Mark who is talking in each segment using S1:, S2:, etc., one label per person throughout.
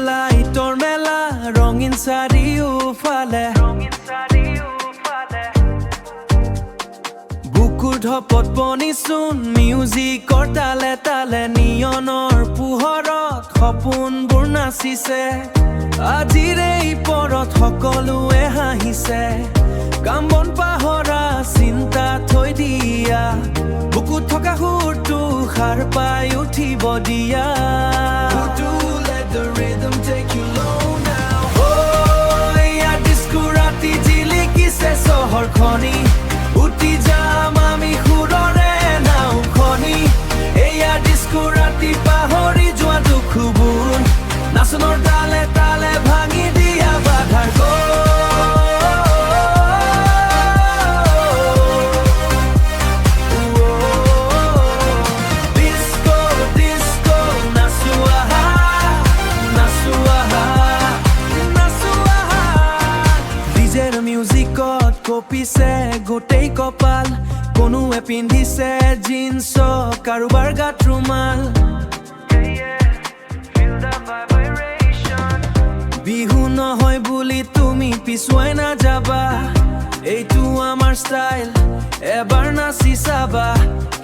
S1: লাইটৰ মেলা ৰঙীন চাৰিওফালে বুকুৰ ঢপত বনিচোন মিউজিকৰ তালে তালে নিয়নৰ পোহৰত সপোনবোৰ নাচিছে আজিৰ এই পৰত সকলোৱে হাঁহিছে কাম বন পাহৰা চিন্তা থৈ দিয়া বুকুত থকা সুৰটো সাৰ পাই উঠিব দিয়া চহৰখনি উঠি যাম আমি সুৰৰে নাওখনি এয়া ডিস্কো ৰাতি পাহৰি যোৱা দুখবোৰ নাচনৰ তালে তালে ভাঙি দিয়া বাধাৰ ডিস্কো ডিস্কো নাচো আহা নাচো আহা নাচো আহা ডিজেৰ মিউজিকত কপিছে গোটেই কপাল কোনোৱে পিন্ধিছে জিন্স কাৰোবাৰ গাত ৰুমাল বিহু নহয় বুলি তুমি পিছুৱাই নাযাবা এইটো আমাৰ ষ্টাইল এবাৰ নাচি চাবা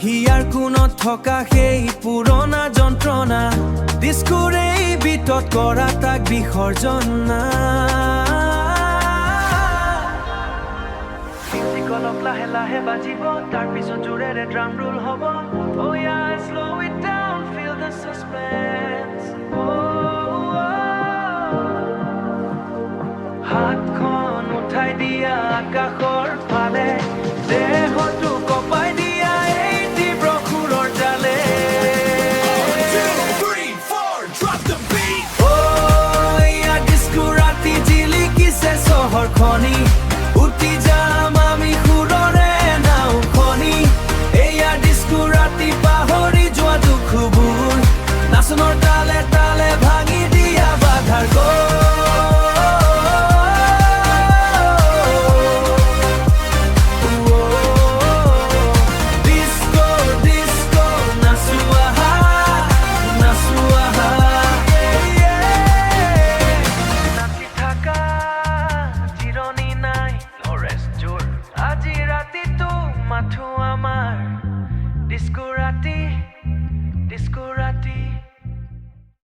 S1: হিয়াৰ কোণত থকা সেই পুৰণা যন্ত্ৰণা ডিস্কোৰ এই বিটত কৰা তাক বিসৰ্জনা অলপ লাহে লাহে বাজিব তাৰ পিছত জোৰেৰে ড্ৰাম ৰোল হ'ব Oh yeah, slow it down, feel the suspense হাতখন উঠাই দিয়া আকাশৰ ফালে দেহটো কপাই দিয়া এই তীব্ৰ সুৰৰ জালে ডিস্কো ৰাতি জিলিকিছে চহৰখনি উঠি যাম আমি সুৰৰে নাওখনি এয়া ডিস্কো ৰাতি পাহৰি যোৱা দুখবোৰ নাচনৰ তালে তালে ভাঙি দিয়া বাধাৰ ডিস্কো ডিস্কো নাচো আহা নাচো আহা নাচি থাকা জিৰণি নাই আজি ৰাতিটো মাথো আমাৰ